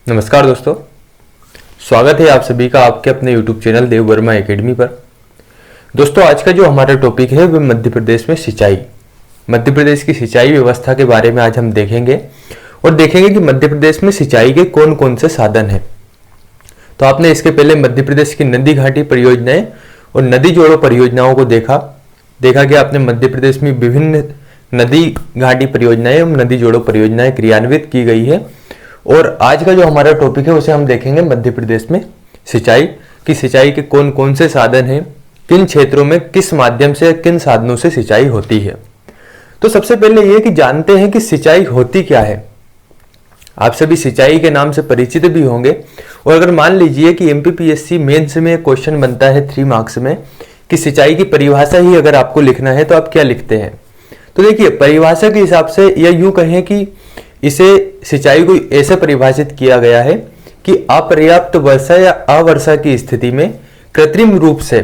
नमस्कार दोस्तों, स्वागत है आप सभी का आपके अपने YouTube चैनल देव वर्मा एकेडमी पर। दोस्तों, आज का जो हमारा टॉपिक है वह मध्य प्रदेश में सिंचाई, मध्य प्रदेश की सिंचाई व्यवस्था के बारे में आज हम देखेंगे और देखेंगे कि मध्य प्रदेश में सिंचाई के कौन कौन से साधन हैं। तो आपने इसके पहले मध्य प्रदेश की नदी घाटी परियोजनाएं और नदी जोड़ो परियोजनाओं को देखा कि आपने मध्य प्रदेश में विभिन्न नदी घाटी परियोजनाएं एवं नदी जोड़ो परियोजनाएं क्रियान्वित की गई है। और आज का जो हमारा टॉपिक है उसे हम देखेंगे मध्य प्रदेश में सिंचाई की, सिंचाई के कौन कौन से साधन हैं, किन क्षेत्रों में किस माध्यम से किन साधनों से सिंचाई होती है। तो सबसे पहले ये कि जानते हैं कि सिंचाई होती क्या है। आप सभी सिंचाई के नाम से परिचित भी होंगे और अगर मान लीजिए कि एमपीपीएससी मेंस में क्वेश्चन बनता है 3 मार्क्स में कि सिंचाई की परिभाषा ही अगर आपको लिखना है तो आप क्या लिखते हैं। तो देखिए, परिभाषा के हिसाब से या यूं कहें कि इसे सिंचाई को ऐसे परिभाषित किया गया है कि अपर्याप्त वर्षा या अवर्षा की स्थिति में कृत्रिम रूप से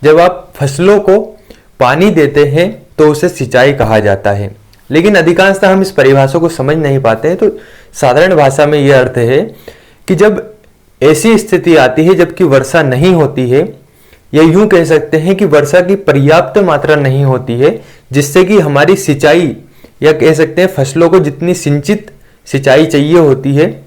जब आप फसलों को पानी देते हैं तो उसे सिंचाई कहा जाता है। लेकिन अधिकांशतः हम इस परिभाषा को समझ नहीं पाते हैं। तो साधारण भाषा में यह अर्थ है कि जब ऐसी स्थिति आती है जबकि वर्षा नहीं होती है, या यूं कह सकते हैं कि वर्षा की पर्याप्त मात्रा नहीं होती है जिससे कि हमारी सिंचाई या कह सकते हैं फसलों को जितनी सिंचित सिंचाई चाहिए होती है,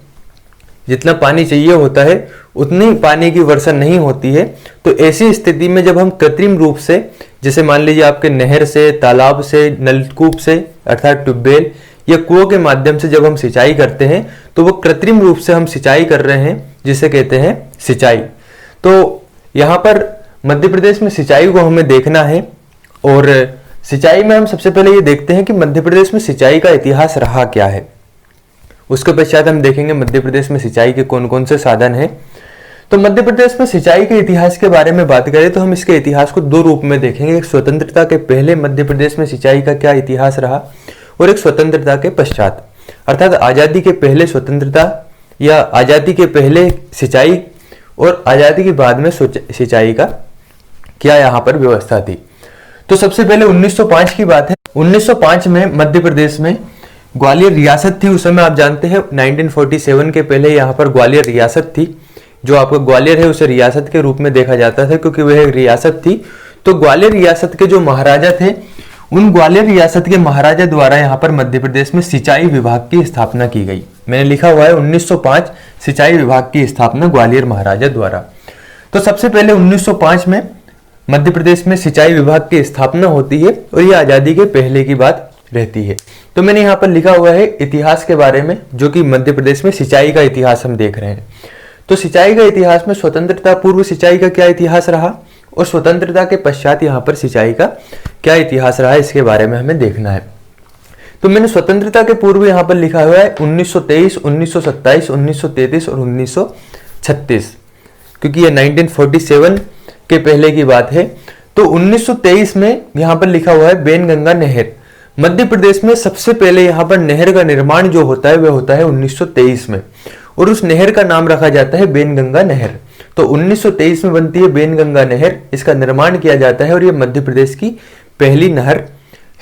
जितना पानी चाहिए होता है उतनी पानी की वर्षा नहीं होती है। तो ऐसी स्थिति में जब हम कृत्रिम रूप से, जैसे मान लीजिए आपके नहर से, तालाब से, नलकूप से अर्थात ट्यूबवेल या कुओं के माध्यम से जब हम सिंचाई करते हैं तो वो कृत्रिम रूप से हम सिंचाई कर रहे हैं, जिसे कहते हैं सिंचाई। तो यहाँ पर मध्य प्रदेश में सिंचाई को हमें देखना है और सिंचाई में हम सबसे पहले ये देखते हैं कि मध्य प्रदेश में सिंचाई का इतिहास रहा क्या है। उसके पश्चात हम देखेंगे मध्य प्रदेश में सिंचाई के कौन कौन से साधन हैं। तो मध्य प्रदेश में सिंचाई के इतिहास के बारे में बात करें तो हम इसके इतिहास को 2 रूप में देखेंगे। एक स्वतंत्रता के पहले मध्य प्रदेश में सिंचाई का क्या इतिहास रहा और एक स्वतंत्रता के पश्चात, अर्थात आजादी के पहले स्वतंत्रता या आजादी के पहले सिंचाई और आजादी के बाद में सिंचाई का क्या यहाँ पर व्यवस्था थी। तो सबसे पहले 1905 की बात है। 1905 में मध्य प्रदेश में ग्वालियर रियासत थी। उस समय आप जानते हैं 1947 के पहले यहाँ पर ग्वालियर रियासत थी। जो आपका ग्वालियर है उसे रियासत के रूप में देखा जाता था क्योंकि वह एक रियासत थी। तो ग्वालियर रियासत के जो महाराजा थे, उन ग्वालियर रियासत के महाराजा द्वारा यहाँ पर मध्य प्रदेश में सिंचाई विभाग की स्थापना की गई। मैंने लिखा हुआ है 1905 सिंचाई विभाग की स्थापना ग्वालियर महाराजा द्वारा। तो सबसे पहले 1905 में मध्य प्रदेश में सिंचाई विभाग की स्थापना होती है और यह आजादी के पहले की बात रहती है। तो मैंने यहाँ पर लिखा हुआ है इतिहास के बारे में, जो कि मध्य प्रदेश में सिंचाई का इतिहास हम देख रहे हैं। तो सिंचाई का इतिहास में स्वतंत्रता पूर्व सिंचाई का क्या इतिहास रहा और स्वतंत्रता के पश्चात यहाँ पर सिंचाई का क्या इतिहास रहा, इसके बारे में हमें देखना है। तो मैंने स्वतंत्रता के पूर्व यहाँ पर लिखा हुआ है 1923, 1927, 1933 और 1936, क्योंकि ये 1947 के पहले की बात है। तो 1923 में यहाँ पर लिखा हुआ है बेनगंगा नहर। मध्य प्रदेश में सबसे पहले यहाँ पर नहर का निर्माण जो होता है वह होता है 1923 में और उस नहर का नाम रखा जाता है बेनगंगा नहर। तो 1923 में बनती है बेनगंगा नहर, इसका निर्माण किया जाता है और यह मध्य प्रदेश की पहली नहर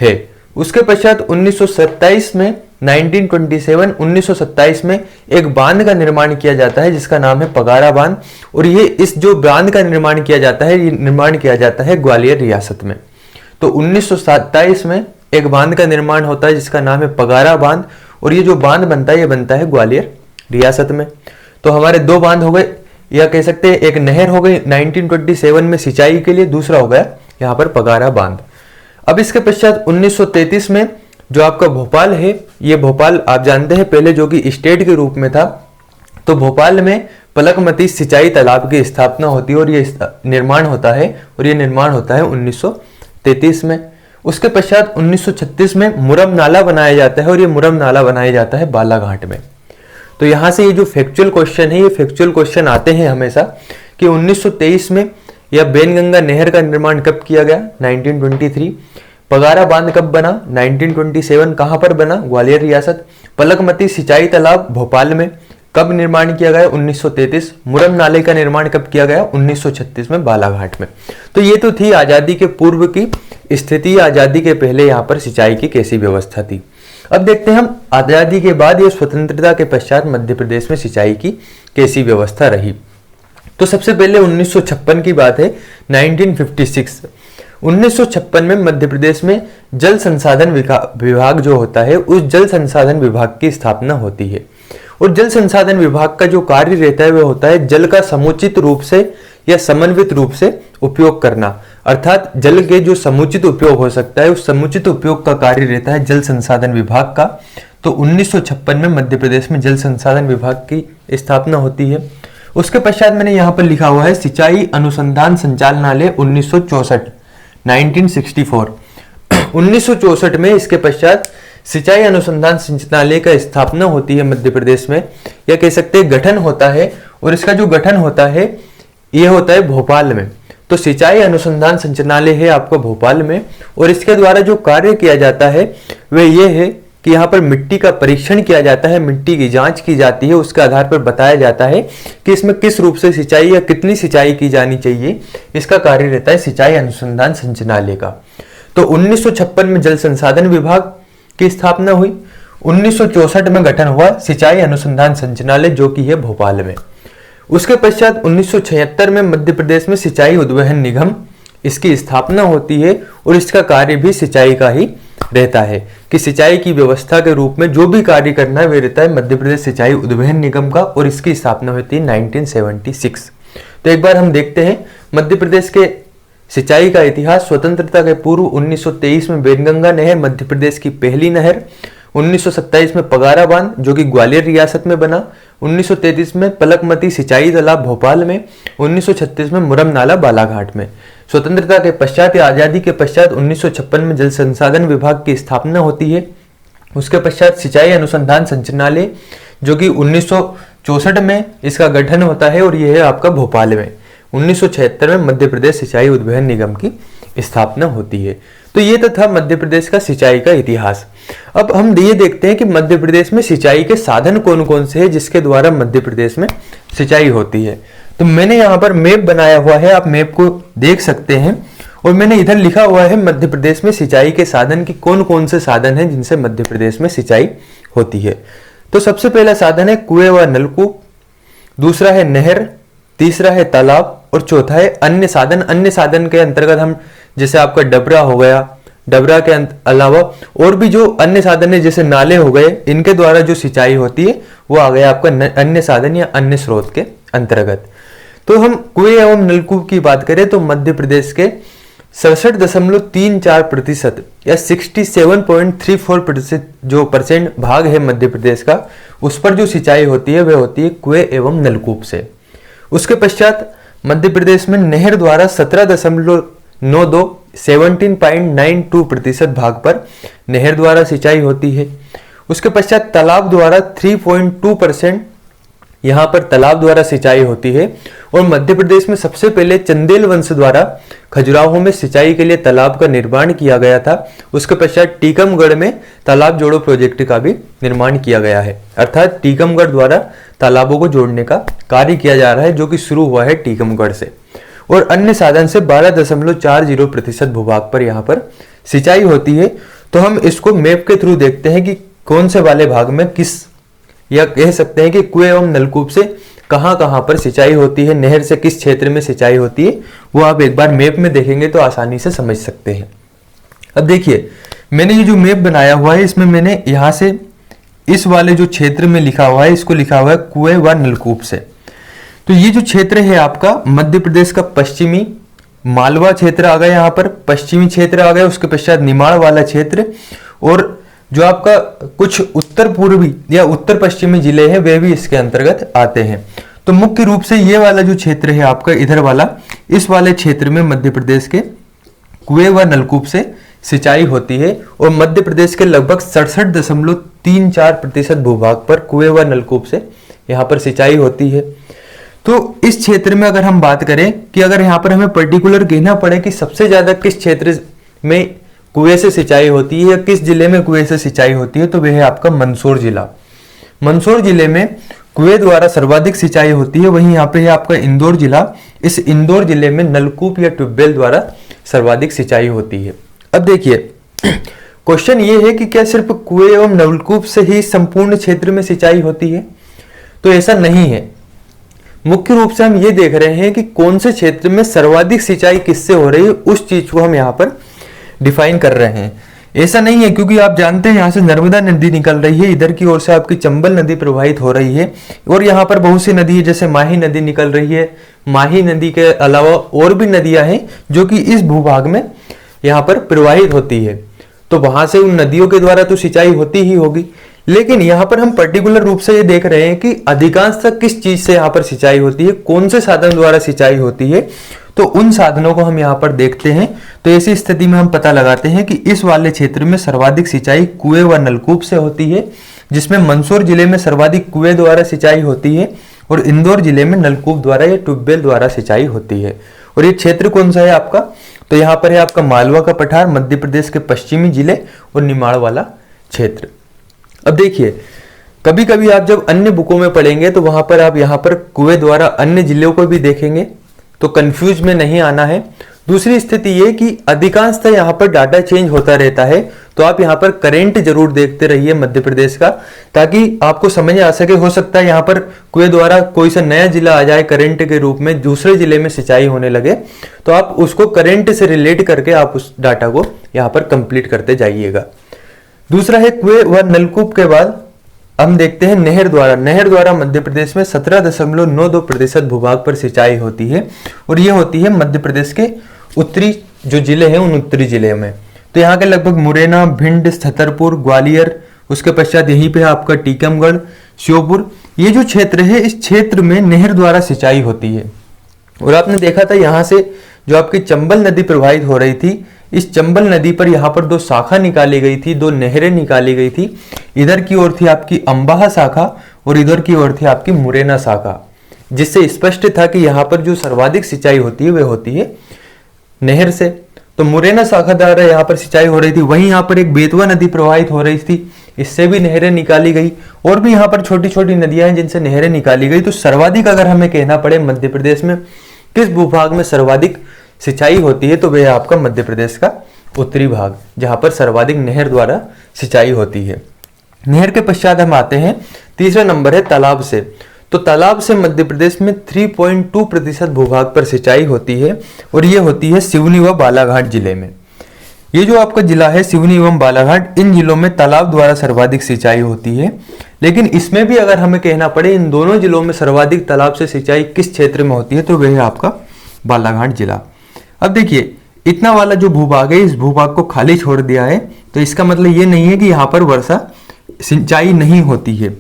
है। उसके पश्चात 1927 में 1927 में एक बांध का निर्माण किया जाता है जिसका नाम है पगारा बांध। और ये इस जो बांध का निर्माण किया जाता है, ये निर्माण किया जाता है ग्वालियर रियासत में। तो 1927 में एक बांध का निर्माण होता है जिसका नाम है पगारा बांध और ये जो बांध बनता है ये बनता है ग्वालियर रियासत में। तो हमारे 2 बांध हो गए, या कह सकते हैं एक नहर हो गई 1927 में सिंचाई के लिए, दूसरा हो गया यहाँ पर पगारा बांध। अब इसके पश्चात 1933 में जो आपका भोपाल है, ये भोपाल आप जानते हैं पहले जो कि स्टेट के रूप में था। तो भोपाल में पलकमती सिंचाई तालाब की स्थापना होती है और ये निर्माण होता है 1933 में। उसके पश्चात 1936 में मुरम नाला बनाया जाता है और ये मुरम नाला बनाया जाता है बालाघाट में। तो यहाँ से ये जो फैक्चुअल क्वेश्चन है, ये फैक्चुअल क्वेश्चन आते हैं हमेशा कि 1923 में या बेनगंगा नहर का निर्माण कब किया गया, 1923। पगारा बांध कब बना, 1927। कहां पर बना, ग्वालियर रियासत। पलकमती सिंचाई तालाब भोपाल में कब निर्माण किया गया, 1933। मुरम नाले का निर्माण कब किया गया, 1936 में बालाघाट में। तो ये तो थी आजादी के पूर्व की स्थिति, आजादी के पहले यहाँ पर सिंचाई की कैसी व्यवस्था थी। अब देखते हैं हम आजादी के बाद या स्वतंत्रता के पश्चात मध्य प्रदेश में सिंचाई की कैसी व्यवस्था रही। तो सबसे पहले 1956 की बात है, 1956। 1956 में मध्य प्रदेश में जल संसाधन विभाग जो होता है, उस जल संसाधन विभाग की स्थापना होती है। और जल संसाधन विभाग का जो कार्य रहता है वह होता है जल का समुचित रूप से या समन्वित रूप से उपयोग करना, अर्थात जल के जो समुचित उपयोग हो सकता है उस समुचित उपयोग का कार्य रहता है जल संसाधन विभाग का। तो 1956 में मध्य प्रदेश में जल संसाधन विभाग की स्थापना होती है। उसके पश्चात मैंने यहाँ पर लिखा हुआ है सिंचाई अनुसंधान संचालनालय 1964, 1964। 1964 में इसके पश्चात सिंचाई अनुसंधान संचालनालय का स्थापना होती है मध्य प्रदेश में, या कह सकते हैं गठन होता है। और इसका जो गठन होता है यह होता है भोपाल में। तो सिंचाई अनुसंधान संचालनालय है आपको भोपाल में, और इसके द्वारा जो कार्य किया जाता है वह यह है कि यहाँ पर मिट्टी का परीक्षण किया जाता है, मिट्टी की जांच की जाती है, उसके आधार पर बताया जाता है कि इसमें किस रूप से सिंचाई या कितनी सिंचाई की जानी चाहिए। इसका कार्य रहता है सिंचाई अनुसंधान संचालनालय का। तो 1956 में जल संसाधन विभाग की स्थापना हुई। 1964 में गठन हुआ सिंचाई अनुसंधान संचालनालय जो कि है भोपाल में। उसके पश्चात 1976 में मध्य प्रदेश में सिंचाई उद्वहन निगम इसकी स्थापना होती है, और इसका कार्य भी सिंचाई का ही रहता है कि सिंचाई की व्यवस्था के रूप में जो भी कार्य करना है वह रहता है मध्य प्रदेश सिंचाई उद्वहन निगम का, और इसकी स्थापना होती है 1976। तो एक बार हम देखते हैं मध्य प्रदेश के सिंचाई का इतिहास। स्वतंत्रता के पूर्व 1923 में बेनगंगा नहर मध्य प्रदेश की पहली नहर, 1927 में पगारा बांध जो कि ग्वालियर रियासत में बना, 1933 में पलकमती सिंचाई तालाब भोपाल में, 1936 में मुरम नाला बालाघाट में। स्वतंत्रता के पश्चात या आजादी के पश्चात 1956 में जल संसाधन विभाग की स्थापना होती है। उसके पश्चात सिंचाई अनुसंधान संचालनालय जो कि 1964 में इसका गठन होता है, और यह है आपका भोपाल में। 1976 में मध्य प्रदेश सिंचाई उद्वहन निगम की स्थापना होती है। तो ये तो था मध्य प्रदेश का सिंचाई का इतिहास। अब हम ये देखते हैं कि मध्य प्रदेश में सिंचाई के साधन कौन कौन से हैं जिसके द्वारा मध्य प्रदेश में सिंचाई होती है। तो मैंने यहाँ पर मैप बनाया हुआ है, आप मैप को देख सकते हैं, और मैंने इधर लिखा हुआ है मध्य प्रदेश में सिंचाई के साधन की कौन कौन से साधन हैं जिनसे मध्य प्रदेश में सिंचाई होती है। तो सबसे पहला साधन है कुएं व नलकूप, दूसरा है नहर, तीसरा है तालाब, और चौथा है अन्य साधन। अन्य साधन के अंतर्गत हम जैसे आपका डबरा हो गया, डबरा के अलावा और भी जो अन्य साधन है जैसे नाले हो गए, इनके द्वारा जो सिंचाई होती है वो आ गया आपका अन्य साधन या अन्य स्रोत के अंतर्गत। तो हम कुएं एवं नलकूप की बात करें तो मध्य प्रदेश के 67.34% या 67.34% जो परसेंट भाग है मध्य प्रदेश का, उस पर जो सिंचाई होती है वह होती है कुएं एवं नलकूप से। उसके पश्चात मध्य प्रदेश में नहर द्वारा 17.92% भाग पर नहर द्वारा सिंचाई होती है। उसके पश्चात तालाब द्वारा 3.2% यहाँ पर तालाब द्वारा सिंचाई होती है। और मध्य प्रदेश में सबसे पहले चंदेल वंश द्वारा खजुराहो में सिंचाई के लिए तालाब का निर्माण किया गया था। उसके पश्चात टीकमगढ़ में तालाब जोड़ो प्रोजेक्ट का भी निर्माण किया गया है, अर्थात टीकमगढ़ द्वारा तालाबों को जोड़ने का कार्य किया जा रहा है जो कि शुरू हुआ है टीकमगढ़ से। और अन्य साधन से 12.40% भूभाग पर यहाँ पर सिंचाई होती है। तो हम इसको मैप के थ्रू देखते हैं कि कौन से वाले भाग में किस, या कह सकते हैं कि कुएं एवं नलकूप से कहां कहां पर सिंचाई होती है, नहर से किस क्षेत्र में सिंचाई होती है, वो आप एक बार मैप में देखेंगे तो आसानी से समझ सकते हैं। अब देखिए मैंने ये जो मैप बनाया हुआ है इसमें मैंने यहाँ से इस वाले जो क्षेत्र में लिखा हुआ है इसको लिखा हुआ है कुएं व नलकूप से। तो ये जो क्षेत्र है आपका मध्य प्रदेश का पश्चिमी मालवा क्षेत्र आ गया, यहाँ पर पश्चिमी क्षेत्र आ गया, उसके पश्चात निमाड़ वाला क्षेत्र, और जो आपका कुछ उत्तर पूर्वी या उत्तर पश्चिमी जिले हैं वे भी इसके अंतर्गत आते हैं। तो मुख्य रूप से ये वाला जो क्षेत्र है आपका इधर वाला, इस वाले क्षेत्र में मध्य प्रदेश के कुएं व नलकूप से सिंचाई होती है। और मध्य प्रदेश के लगभग 67.34% भूभाग पर कुएं व नलकूप से यहाँ पर सिंचाई होती है। तो इस क्षेत्र में अगर हम बात करें कि अगर यहाँ पर हमें पर्टिकुलर कहना पड़े कि सबसे ज्यादा किस क्षेत्र में कुएं से सिंचाई होती है या किस जिले में कुएं से सिंचाई होती है, तो वह है आपका मंदसौर जिला। मंदसौर जिले में कुएं द्वारा सर्वाधिक सिंचाई होती है। वहीं यहाँ पे है आपका इंदौर जिला, इस इंदौर जिले में नलकूप या ट्यूबवेल द्वारा सर्वाधिक सिंचाई होती है। अब देखिए क्वेश्चन ये है कि क्या सिर्फ कुएं एवं नलकूप से ही संपूर्ण क्षेत्र में सिंचाई होती है? तो ऐसा नहीं है। मुख्य रूप से हम ये देख रहे हैं कि कौन से क्षेत्र में सर्वाधिक सिंचाई किससे हो रही है, उस चीज को हम यहाँ पर डिफाइन कर रहे हैं। ऐसा नहीं है, क्योंकि आप जानते हैं यहाँ से नर्मदा नदी निकल रही है, इधर की ओर से आपकी चंबल नदी प्रवाहित हो रही है, और यहाँ पर बहुत सी नदी है, जैसे माही नदी निकल रही है। माही नदी के अलावा और भी नदियां हैं जो कि इस भूभाग में यहाँ पर प्रवाहित होती है, तो वहां से उन नदियों के द्वारा तो सिंचाई होती ही होगी। लेकिन यहाँ पर हम पर्टिकुलर रूप से ये देख रहे हैं कि अधिकांशतः किस चीज से यहाँ पर सिंचाई होती है, कौन से साधन द्वारा सिंचाई होती है, तो उन साधनों को हम यहाँ पर देखते हैं। तो ऐसी स्थिति में हम पता लगाते हैं कि इस वाले क्षेत्र में सर्वाधिक सिंचाई कुएं व नलकूप से होती है, जिसमें मंदसौर जिले में सर्वाधिक कुएं द्वारा सिंचाई होती है और इंदौर जिले में नलकूप द्वारा या ट्यूबवेल द्वारा सिंचाई होती है। और ये क्षेत्र कौन सा है आपका? तो यहाँ पर है आपका मालवा का पठार, मध्य प्रदेश के पश्चिमी जिले और निमाड़ वाला क्षेत्र। अब देखिए, कभी कभी आप जब अन्य बुकों में पढ़ेंगे तो वहां पर आप यहाँ पर कुएं द्वारा अन्य जिलों को भी देखेंगे, तो कंफ्यूज में नहीं आना है। दूसरी स्थिति ये कि अधिकांशतः यहाँ पर डाटा चेंज होता रहता है, तो आप यहाँ पर करेंट जरूर देखते रहिए मध्य प्रदेश का, ताकि आपको समझ आ सके। हो सकता है यहाँ पर कुएं द्वारा कोई सा नया जिला आ जाए करेंट के रूप में, दूसरे जिले में सिंचाई होने लगे, तो आप उसको करेंट से रिलेट करके आप उस डाटा को यहाँ पर कंप्लीट करते जाइएगा। दूसरा है कुएं व नलकूप के बाद हम देखते हैं नहर द्वारा। नहर द्वारा मध्य प्रदेश में 17.92% भूभाग पर सिंचाई होती है, और ये होती है मध्य प्रदेश के उत्तरी जो जिले हैं उन उत्तरी जिले में। तो यहाँ के लगभग मुरैना, भिंड, छतरपुर, ग्वालियर, उसके पश्चात यहीं पे आपका टीकमगढ़, श्योपुर, ये जो क्षेत्र है इस क्षेत्र में नहर द्वारा सिंचाई होती है। और आपने देखा था यहाँ से जो आपकी चंबल नदी प्रवाहित हो रही थी, इस चंबल नदी पर यहाँ पर दो शाखा निकाली गई थी, दो नहरें निकाली गई थी। इधर की ओर थी आपकी अंबाहा शाखा और इधर की ओर थी आपकी मुरैना शाखा, जिससे स्पष्ट था कि यहाँ पर जो सर्वाधिक सिंचाई होती है वह होती है नहर से। तो मुरैना शाखा द्वारा यहाँ पर सिंचाई हो रही थी। वहीं यहाँ पर एक बेतवा नदी प्रवाहित हो रही थी, इससे भी नहरें निकाली गई, और भी यहाँ पर छोटी छोटी नदियां हैं जिनसे नहरें निकाली गई। तो सर्वाधिक अगर हमें कहना पड़े मध्य प्रदेश में किस भूभाग में सर्वाधिक सिंचाई होती है, तो वह आपका मध्य प्रदेश का उत्तरी भाग, जहां पर सर्वाधिक नहर द्वारा सिंचाई होती है। नहर के पश्चात हम आते हैं, तीसरा नंबर है तालाब से। तो तालाब से मध्य प्रदेश में 3.2% भूभाग पर सिंचाई होती है, और ये होती है सिवनी व बालाघाट जिले में। ये जो आपका जिला है सिवनी एवं बालाघाट, इन जिलों में तालाब द्वारा सर्वाधिक सिंचाई होती है। लेकिन इसमें भी अगर हमें कहना पड़े इन दोनों जिलों में सर्वाधिक तालाब से सिंचाई किस क्षेत्र में होती है, तो वह है आपका बालाघाट जिला। अब देखिए, इतना वाला जो भूभाग है इस भूभाग को खाली छोड़ दिया है, तो इसका मतलब ये नहीं है कि यहाँ पर वर्षा सिंचाई नहीं होती है।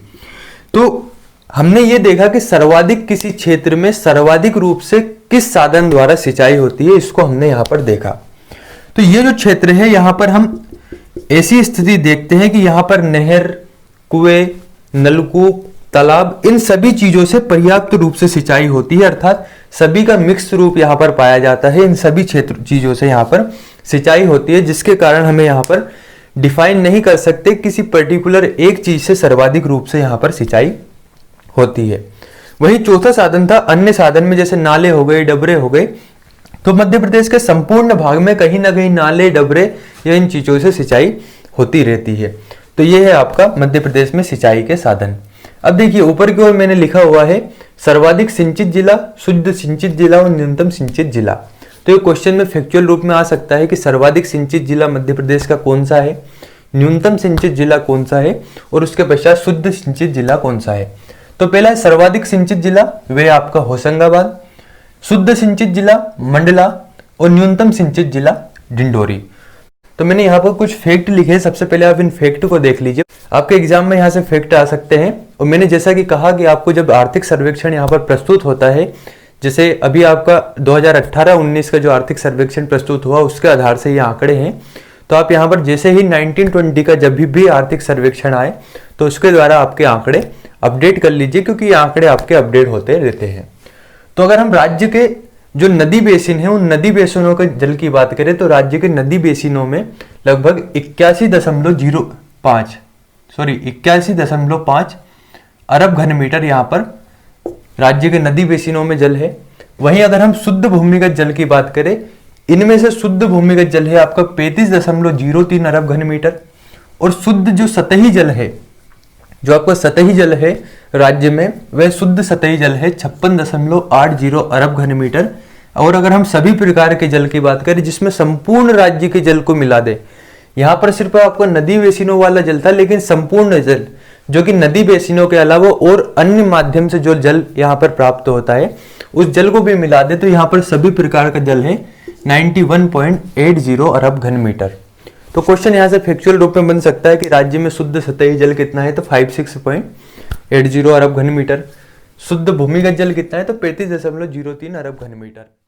तो हमने ये देखा कि सर्वाधिक किसी क्षेत्र में सर्वाधिक रूप से किस साधन द्वारा सिंचाई होती है, इसको हमने यहाँ पर देखा। तो ये जो क्षेत्र है यहाँ पर हम ऐसी स्थिति देखते हैं कि यहाँ पर नहर, कुएं, नलकूप, तालाब, इन सभी चीजों से पर्याप्त रूप से सिंचाई होती है, अर्थात सभी का मिक्स रूप यहाँ पर पाया जाता है। इन सभी क्षेत्र चीजों से यहाँ पर सिंचाई होती है, जिसके कारण हमें यहाँ पर डिफाइन नहीं कर सकते किसी पर्टिकुलर एक चीज से सर्वाधिक रूप से यहाँ पर सिंचाई होती है। वही चौथा साधन था अन्य साधन में, जैसे नाले हो गए, डबरे हो गए। तो मध्य प्रदेश के संपूर्ण भाग में कहीं ना कहीं नाले, डबरे या इन चीजों से सिंचाई होती रहती है। तो ये है आपका मध्य प्रदेश में सिंचाई के साधन। अब देखिए, ऊपर की ओर मैंने लिखा हुआ है सर्वाधिक सिंचित जिला, शुद्ध सिंचित जिला और न्यूनतम सिंचित जिला। तो ये क्वेश्चन में फैक्चुअल रूप में आ सकता है कि सर्वाधिक सिंचित जिला मध्य प्रदेश का कौन सा है, न्यूनतम सिंचित जिला कौन सा है, और उसके पश्चात शुद्ध सिंचित जिला कौन सा है। तो पहला है सर्वाधिक सिंचित जिला, वह आपका होशंगाबाद, शुद्ध सिंचित जिला मंडला और न्यूनतम सिंचित जिला डिंडोरी। तो मैंने यहाँ पर कुछ फैक्ट लिखे, सबसे पहले आप इन फैक्ट को देख लीजिए। आपके एग्जाम में यहाँ से फैक्ट आ सकते हैं। और मैंने जैसा कि कहा कि आपको जब आर्थिक सर्वेक्षण यहाँ पर प्रस्तुत होता है, जैसे अभी आपका 2018-19 का जो आर्थिक सर्वेक्षण प्रस्तुत हुआ उसके आधार से ये आंकड़े हैं, तो आप यहाँ पर जैसे ही 1920 का जब भी आर्थिक सर्वेक्षण आए तो उसके द्वारा आपके आंकड़े अपडेट कर लीजिए, क्योंकि ये आंकड़े आपके अपडेट होते रहते हैं। तो अगर हम राज्य के जो नदी बेसिन है उन नदी बेसिनों के जल की बात करें, तो राज्य के नदी बेसिनों में लगभग 81.5 अरब घन मीटर यहाँ पर राज्य के नदी बेसिनों में जल है। वहीं अगर हम शुद्ध भूमिगत जल की बात करें, इनमें से शुद्ध भूमिगत जल है आपका 35.03 अरब घन मीटर, और शुद्ध जो सतही जल है, जो आपका सतही जल है राज्य में, वह शुद्ध सतही जल है 56.80 अरब घन मीटर। और अगर हम सभी प्रकार के जल की बात करें जिसमें संपूर्ण राज्य के जल को मिला दे, यहाँ पर सिर्फ आपको नदी बेसिनों वाला जल था, लेकिन संपूर्ण जल जो कि नदी बेसिनों के अलावा और अन्य माध्यम से जो जल यहाँ पर प्राप्त होता है, उस जल को भी मिला दे तो यहाँ पर सभी प्रकार का जल है 91.80 अरब घन मीटर। तो क्वेश्चन यहाँ से फैक्चुअल रूप में बन सकता है कि राज्य में शुद्ध सतही जल कितना है, तो 56.80 अरब घन मीटर। शुद्ध भूमिगत जल कितना है, तो 35.03 अरब घन मीटर।